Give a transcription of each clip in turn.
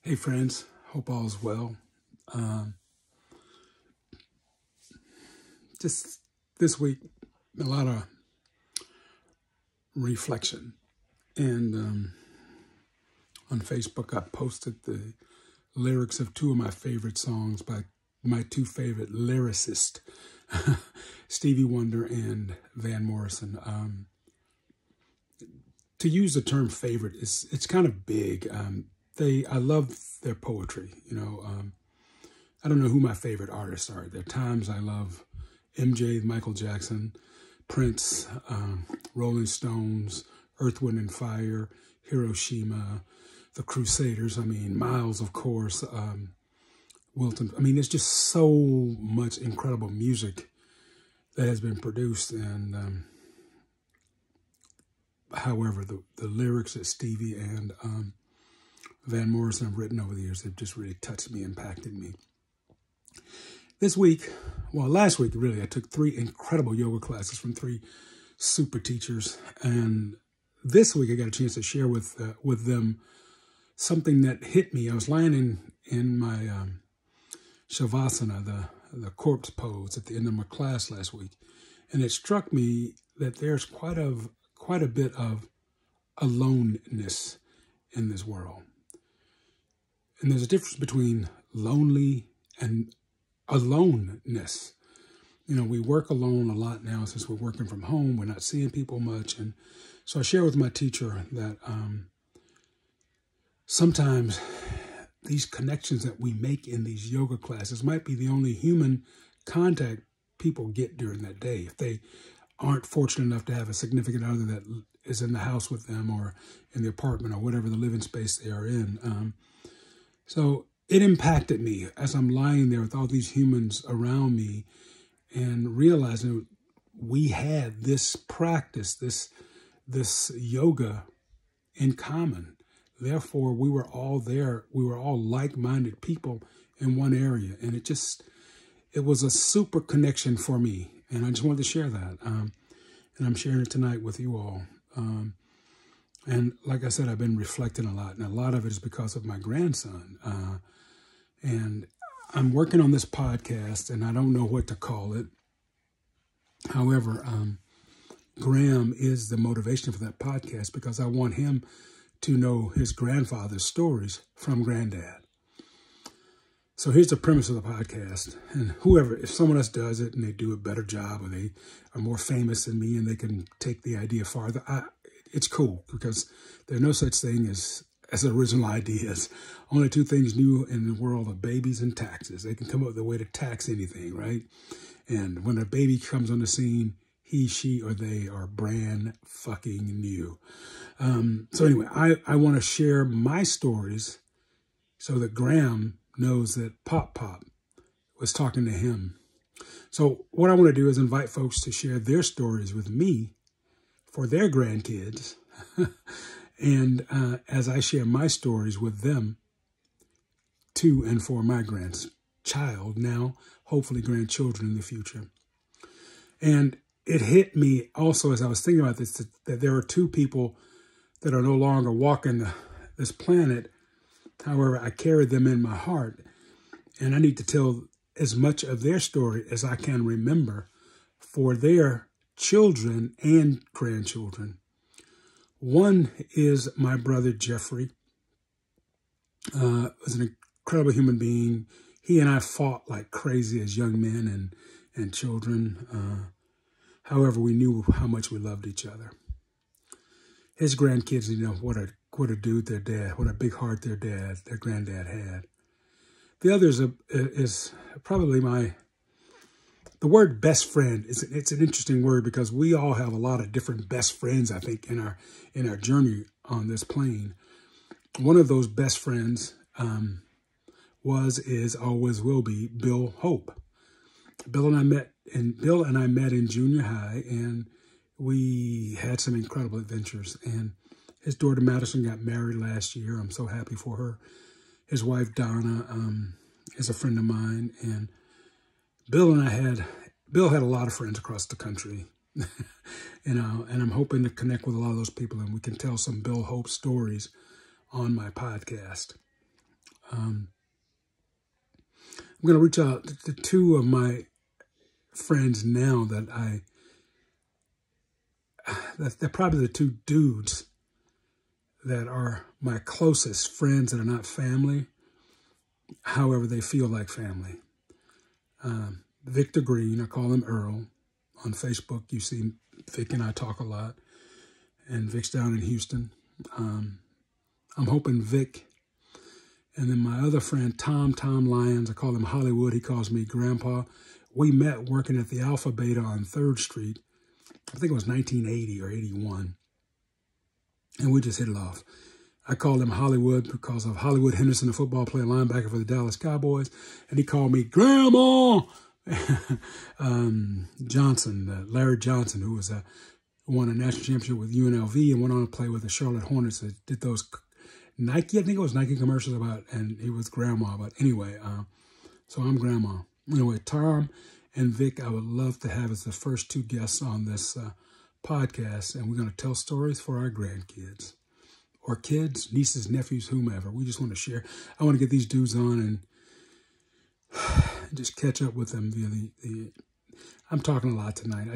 Hey friends, hope all's well. Just this week, a lot of reflection. And on Facebook, I posted the lyrics of two of my favorite songs by my two favorite lyricists, Stevie Wonder and Van Morrison. To use the term favorite, it's kind of big. I love their poetry. I don't know who my favorite artists are. There are times I love MJ, Michael Jackson, Prince, Rolling Stones, Earth, Wind and Fire, Hiroshima, the Crusaders. Miles, of course, Wilton. There's just so much incredible music that has been produced. And however, the lyrics that Stevie and Van Morrison have written over the years have just really touched me, impacted me. Last week, really, I took 3 incredible yoga classes from 3 super teachers. And this week, I got a chance to share with them something that hit me. I was lying in my Shavasana, the corpse pose at the end of my class last week. And it struck me that there's quite a bit of aloneness in this world. And there's a difference between lonely and aloneness. We work alone a lot now since we're working from home. We're not seeing people much. And so I share with my teacher that sometimes these connections that we make in these yoga classes might be the only human contact people get during that day. If they aren't fortunate enough to have a significant other that is in the house with them or in the apartment or whatever the living space they are in. So it impacted me as I'm lying there with all these humans around me and realizing we had this practice, this yoga in common. Therefore, we were all there. We were all like-minded people in one area. And it was a super connection for me. And I just wanted to share that. And I'm sharing it tonight with you all. And like I said, I've been reflecting a lot. And a lot of it is because of my grandson. And I'm working on this podcast, and I don't know what to call it. However, Graham is the motivation for that podcast because I want him to know his grandfather's stories from Granddad. So here's the premise of the podcast. And if someone else does it and they do a better job or they are more famous than me and they can take the idea farther, it's cool because there's no such thing as original ideas. Only 2 things new in the world are babies and taxes. They can come up with a way to tax anything, right? And when a baby comes on the scene, he, she, or they are brand fucking new. So anyway, I want to share my stories so that Graham knows that Pop was talking to him. So what I want to do is invite folks to share their stories with me for their grandkids. And as I share my stories with them to and for my grandchild, now hopefully grandchildren in the future. And it hit me also as I was thinking about this, that there are 2 people that are no longer walking this planet. However, I carry them in my heart. And I need to tell as much of their story as I can remember for their children and grandchildren. One is my brother, Jeffrey. Was an incredible human being. He and I fought like crazy as young men and children. However, we knew how much we loved each other. His grandkids, what a dude their dad, what a big heart their granddad had. The other is probably the word best friend. It's an interesting word because we all have a lot of different best friends, I think, in our journey on this plane. One of those best friends is, always will be Bill Hope. Bill and I met in junior high, and we had some incredible adventures. And his daughter Madison got married last year. I'm so happy for her. His wife Donna is a friend of mine, and Bill had a lot of friends across the country, and I'm hoping to connect with a lot of those people, and we can tell some Bill Hope stories on my podcast. I'm going to reach out to two of my friends now that they're probably the two dudes that are my closest friends that are not family. However, they feel like family. Victor Green, I call him Earl. On Facebook, you see Vic and I talk a lot. And Vic's down in Houston. I'm hoping Vic, and then my other friend, Tom Lyons, I call him Hollywood. He calls me Grandpa. We met working at the Alpha Beta on 3rd Street. I think it was 1980 or 81. And we just hit it off. I called him Hollywood because of Hollywood Henderson, a football player, linebacker for the Dallas Cowboys. And he called me Grandma. Johnson, Larry Johnson, who was won a national championship with UNLV and went on to play with the Charlotte Hornets. That did those Nike, I think it was Nike commercials about, and he was Grandma. But anyway, so I'm Grandma. Anyway, Tom and Vic, I would love to have as the first two guests on this podcast, and we're going to tell stories for our grandkids. Or kids, nieces, nephews, whomever. We just want to share. I want to get these dudes on and just catch up with them via I'm talking a lot tonight.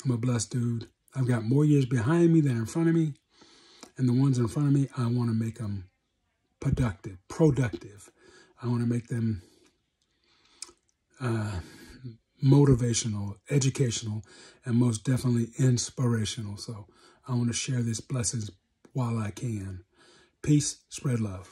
I'm a blessed dude. I've got more years behind me than in front of me. And the ones in front of me, I want to make them productive. I want to make them motivational, educational, and most definitely inspirational. So I want to share these blessings while I can. Peace, spread love.